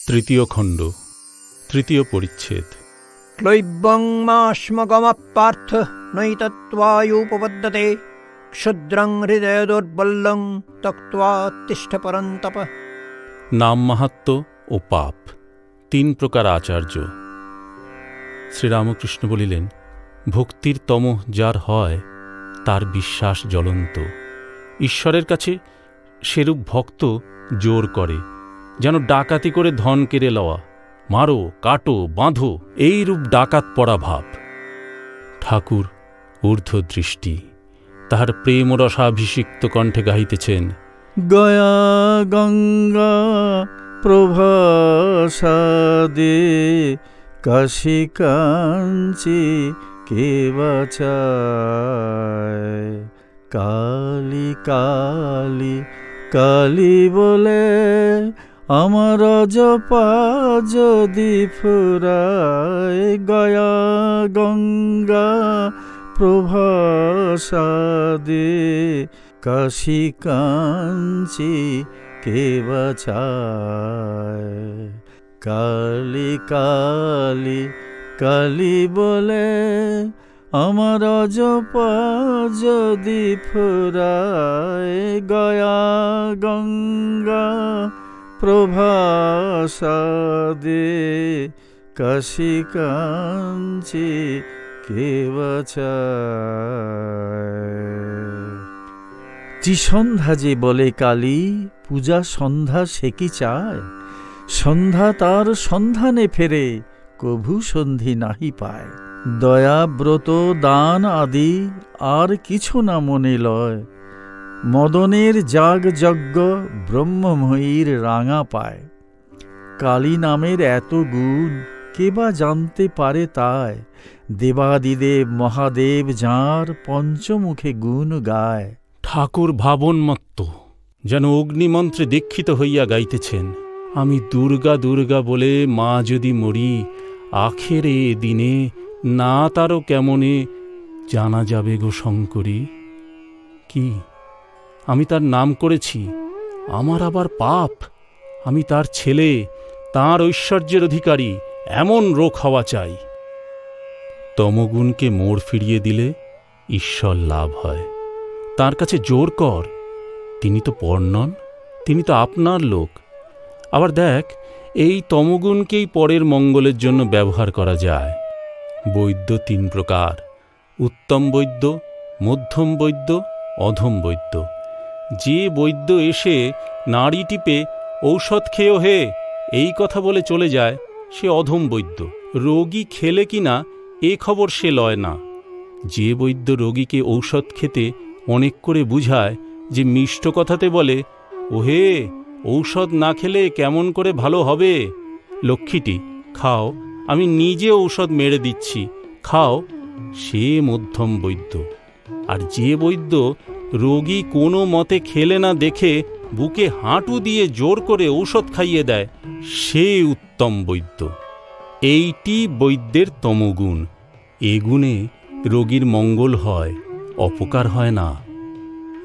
তৃতীয় খণ্ড, তৃতীয় পরিচ্ছেদ। ক্লৈব্যং মাশ্মগমপার্থ নৈতত্ত্বায়ুপপদ্যতে ক্ষুদ্রং হৃদয় দুর্বল্যং তক্ত্বা তিষ্ঠ পরন্তপ। নাম মাহাত্ম্য ও পাপ, তিন প্রকার আচার্য। শ্রীরামকৃষ্ণ বলিলেন, ভক্তির তমঃ যার হয় তার বিশ্বাস জ্বলন্ত। ঈশ্বরের কাছে সেরূপ ভক্ত জোর করে, যেন ডাকাতি করে ধন কেড়ে লওয়া, মারো কাটো বাঁধো, এইরূপ ডাকাত পড়া ভাব। ঠাকুর ঊর্ধ্বদৃষ্টি, তাহার প্রেম রসাভিষিক্ত কণ্ঠে গাহিতেছেন, গয়া গঙ্গা প্রভাসাদে কাশী কাঞ্চি কে বাঁচায়। কালী কালী কালী বলে আমার জপা যদি ফুরায়। গয়া গঙ্গা প্রভাসাদে কাশী কাঞ্চি কে বাঁচায়। কালী কালী কালী বলে আমার জপা যদি ফুরায়। গয়া গঙ্গা প্রভাসাদে কাশী কাঞ্চি কে বাঁচায়। ত্রিসন্ধ্যা যে বলে কালী, পূজা সন্ধ্যা সে কি চায়? সন্ধ্যা তার সন্ধানে ফেরে, কভু সন্ধি নাহি পায়। দয়া ব্রত দান আদি আর কিছু না মনে লয়। মদনের যাগ যজ্ঞ ব্রহ্মময়ীর রাঙা পায়। কালী নামের এত গুণ কে বা জানতে পারে তাই। দেবাদিদেব মহাদেব যাঁর পঞ্চমুখে গুণ গায়। ঠাকুর ভাবন্মত্ত, যেন অগ্নিমন্ত্রে দীক্ষিত হইয়া গাইতেছেন, আমি দুর্গা দুর্গা বলে মা যদি মরি, আখেরে দিনে না তারও কেমনে জানা যাবে গো শঙ্করী। কি আমি তার নাম করেছি, আমার আবার পাপ? আমি তার ছেলে, তাঁর ঐশ্বর্যের অধিকারী, এমন রোগ হওয়া চাই। তমগুণকে মোড় ফিরিয়ে দিলে ঈশ্বর লাভ হয়। তার কাছে জোর কর, তিনি তো পর নন, তিনি তো আপনার লোক। আবার দেখ, এই তমগুণকেই পরের মঙ্গলের জন্য ব্যবহার করা যায়। বৈদ্য তিন প্রকার, উত্তম বৈদ্য, মধ্যম বৈদ্য, অধম বৈদ্য। যে বৈদ্য এসে নাড়ি টিপে ঔষধ খেয়েও হে এই কথা বলে চলে যায়, সে অধম বৈদ্য। রোগী খেলে কিনা এ খবর সে লয় না। যে বৈদ্য রোগীকে ঔষধ খেতে অনেক করে বুঝায়, যে মিষ্ট কথাতে বলে, ওহে ঔষধ না খেলে কেমন করে ভালো হবে, লক্ষ্মীটি খাও, আমি নিজে ঔষধ মেরে দিচ্ছি, খাও, সে মধ্যম বৈদ্য। আর যে বৈদ্য রোগী কোনো মতে খেলে না দেখে বুকে হাঁটু দিয়ে জোর করে ঔষধ খাইয়ে দেয়, সে উত্তম বৈদ্য। এইটি বৈদ্যের তমগুণ। এ গুণে রোগীর মঙ্গল হয়, অপকার হয় না।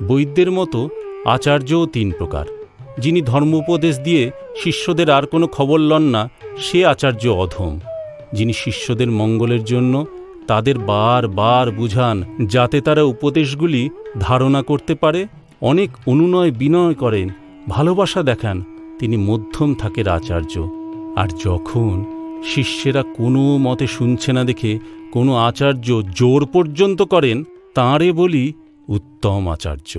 বৈদ্যের মতো আচার্যও তিন প্রকার। যিনি ধর্মোপদেশ দিয়ে শিষ্যদের আর কোনো খবর লন না, সে আচার্য অধম। যিনি শিষ্যদের মঙ্গলের জন্য তাদের বার বার বুঝান, যাতে তারা উপদেশগুলি ধারণা করতে পারে, অনেক অনুনয় বিনয় করেন, ভালোবাসা দেখান, তিনি মধ্যম থাকের আচার্য। আর যখন শিষ্যেরা কোনো মতে শুনছে না দেখে কোনো আচার্য জোর পর্যন্ত করেন, তাঁরে বলি উত্তম আচার্য।